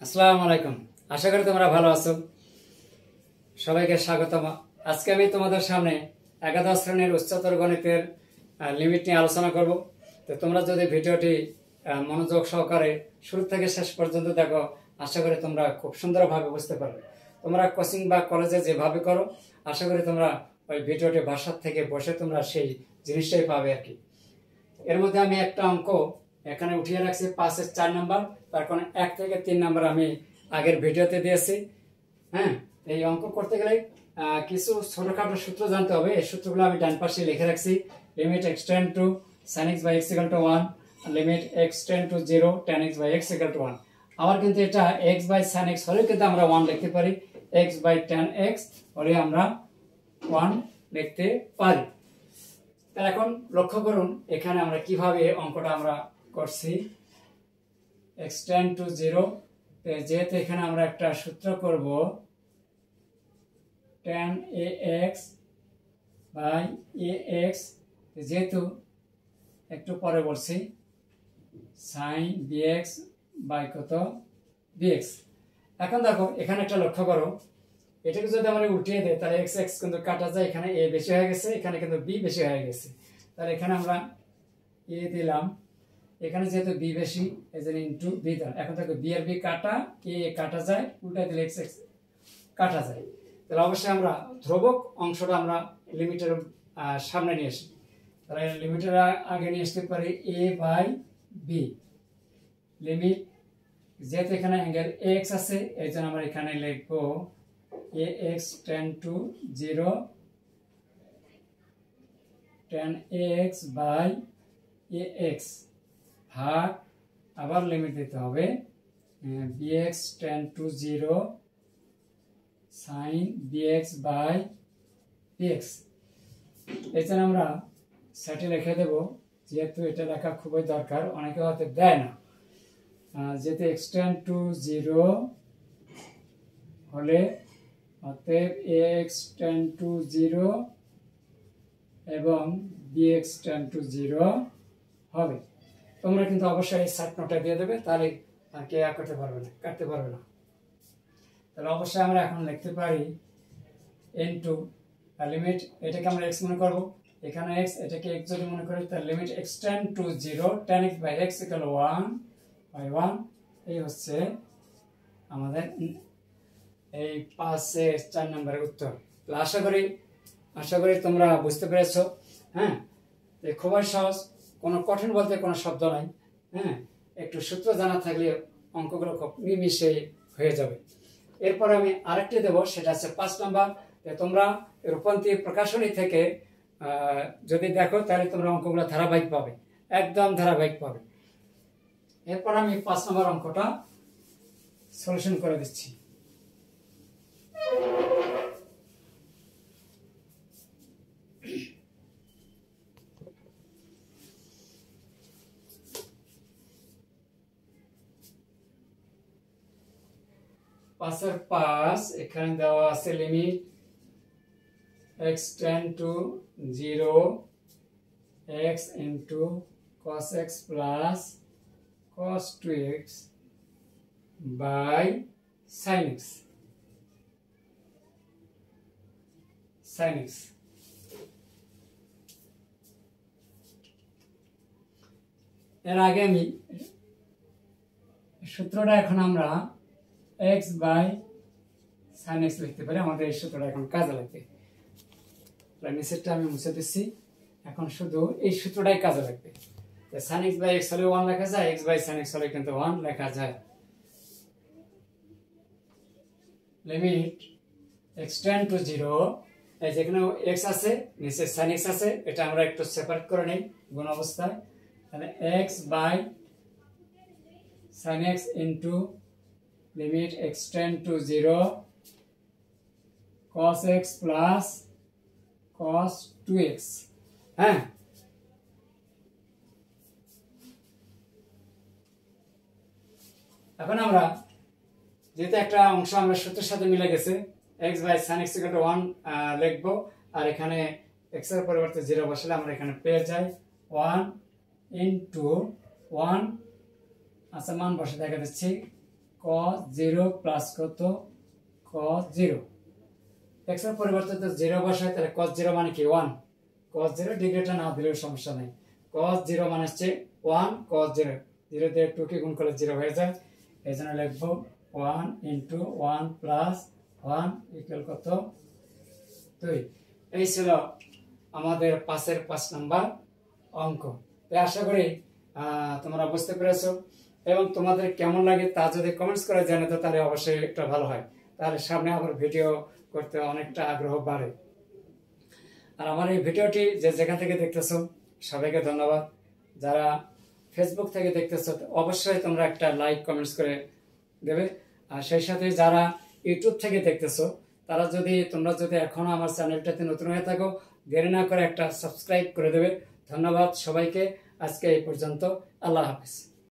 আসসালামু আলাইকুম। আশা করি তোমরা ভালো আছো। সবাইকে স্বাগতম। আজকে আমি তোমাদের সামনে একাদশ শ্রেণীর উচ্চতর গণিতের লিমিট নিয়ে আলোচনা করব। তো তোমরা যদি ভিডিওটি মনোযোগ সহকারে শুরু থেকে শেষ পর্যন্ত দেখো, আশা করি তোমরা খুব সুন্দরভাবে বুঝতে পারবে। তোমরা কোচিং বা কলেজে যেভাবে করো, আশা করি তোমরা ওই ভিডিওটি বাসার থেকে বসে তোমরা সেই জিনিসটাই পাবে আর কি। এর মধ্যে আমি একটা অঙ্ক এখানে উঠিয়ে রাখছি 5-এর 4 নাম্বার, তার কারণ 1 থেকে 3 নাম্বার আমি আগের ভিডিওতে দিয়েছি। হ্যাঁ, এই অঙ্ক করতে গেলে কিছু ছোটখাটো সূত্র জানতে হবে। এই সূত্রগুলো আমি ডান পাশে লিখে রাখছি। Limit x tend two sin x by x equal to 1, limit x tend to 0 tan x by x equal to 1। আবার কিন্তু এটা x by sin x হলে কিন্তু আমরা 1 লিখতে পারি, x by tan x হলে আমরা 1 লিখতে পারি। তাহলে এখন লক্ষ্য করুন এখানে আমরা কিভাবে অঙ্কটা আমরা করছি। x টেন্ড টু 0, যেহেতু এখানে আমরা একটা সূত্র করব tan ax by ax, যেহেতু একটু পরে বলছি sin bx by কত bx। এখন দেখো এখানে একটা লক্ষ্য করো, এটাকে যদি আমরা উল্টিয়ে দেই তাহলে x x কিন্তু কাটা যায়, এখানে a বেশি হয়ে গেছে, এখানে কিন্তু b বেশি হয়ে গেছে। তাহলে এখানে আমরা a দিলাম, এখানে যেহেতু b বেশি এজন্য ইনটু b দিলাম। এখন দেখো b আর b কাটা, a কাটা যায়, উল্টা দিলে x x কাটা যায়। তাহলে অবশ্যই আমরা ধ্রুবক অংশটা আমরা লিমিটের সামনে নিয়ে আসি। তাহলে লিমিটের আগে নিয়ে আসতে পারি a বাই b। লিমিট যেহেতু এখানে অ্যাঙ্গেল x আছে এই জন্য আমরা এখানে লিখবো ax tend to 0 tan ax by ax ভাগ, আবার লিমিট দিতে হবে bx tend to 0 sin bx by bx। এছাড়া আমরা সেটি লিখে দেব, যেহেতু এটা লেখা খুবই দরকার, অনেকে হয়তো দেয় না। যেহেতু x টেন্ড টু 0 হলে অতএব ax টেন্ড টু 0 এবং bx টেন্ড টু 0 হবে। তোমরা কিন্তু অবশ্যই এই সাইড নোটটা দিয়ে দেবে, তাহলে আর কে করতে পারবে না, কাটতে পারবে না। তাহলে অবশ্যই আমরা এখন লিখতে পারি ইনটু লিমিট, এটাকে আমরা x মনে করব, এখানে x, এটাকে x যদি মনে করি তাহলে limit x tend to 0 tan x by x equal 1 by 1। এই হচ্ছে আমাদের এই 5-এর 4 নম্বরের উত্তর। আশা করি তোমরা বুঝতে পেরেছো। হ্যাঁ, খুবই সহজ, কোনো কঠিন বলতে কোনো শব্দ নাই। হ্যাঁ, একটু সূত্র জানা থাকলে অঙ্কগুলো খুব নিমিষে হয়ে যাবে। এরপরে আমি আরেকটি দেব, সেটা হচ্ছে 5 নম্বর। তোমরা রূপান্তর প্রকাশনী থেকে যদি দেখো তাহলে তোমরা অঙ্কগুলো ধারাবাহিক পাবে, একদম ধারাবাহিক পাবে। এরপর আমি 5 নম্বর অঙ্কটা সলিউশন করে দিচ্ছি। পাঁচের 5 এখানে দেওয়া আছে limit x tend to 0 x into cos x plus cos 2x by sin x। এর আগে আমি সূত্রটা এখন আমরা x বাই sin x লিখতে পারি, আমাদের এই সূত্রটা এখন কাজে লাগবে। নিচেরটা আমি মুছে দিচ্ছি, এখন শুধু এই সূত্রটাই কাজে লাগবে। sin x বাই x হলে 1 লেখা যায়, x বাই sin x হলে কিন্তু 1 লেখা যায়। লিমিট x টেন্ড টু 0, এই যেখানে x আছে নিচে sin x আছে, এটা আমরা একটু সেপারেট করে নেই গুণ অবস্থায়। তাহলে x by sin x into limit x tend to 0 cos x plus cos 2x। হ্যাঁ, এখন আমরা যেহেতু একটা অংশ আমরা সূত্রের সাথে মিলে গেছে, x by sin x equal to 1 লিখবো, আর এখানে x এর পরিবর্তে 0 বসালে আমরা এখানে পেয়ে যাই 1 ইনটু 1 আচ্ছা মান বসে দেখা দিচ্ছি cos 0 প্লাস কত cos 0। x এর পরিবর্তে তো 0 বসায়, তাহলে cos 0 মানে কি 1। cos 0 ডিগ্রিটা না দিলেও সমস্যা নেই। cos 0 মানে হচ্ছে 1 cos 0, 0 দিয়ে 2 কে গুণ করলে 0 হয়ে যায়। এই জন্য লিখবো 1 ইন্টু 1 প্লাস 1 ইকুয়াল কত 2। এই ছিল আমাদের 5 নম্বর অঙ্ক। তাই আশা করি তোমরা বুঝতে পেরেছো, এবং তোমাদের কেমন লাগে তা যদি কমেন্টস করে জানাতো তাহলে অবশ্যই একটা ভালো হয়, তাহলে সামনে আবার ভিডিও করতে অনেকটা আগ্রহ বাড়ে। আর আমার এই ভিডিওটি যেখান থেকে দেখতেছো সবাইকে ধন্যবাদ। যারা ফেসবুক থেকে দেখতেছো অবশ্যই তোমরা একটা লাইক কমেন্টস করে দেবে। আর সেই সাথে যারা ইউটিউব থেকে দেখতেছো তোমরা যদি এখনো আমার চ্যানেলটাতে নতুন হয়ে থাকো, দেরি না করে একটা সাবস্ক্রাইব করে দেবে। ধন্যবাদ সবাইকে। আজকে এই পর্যন্ত। আল্লাহ হাফেজ।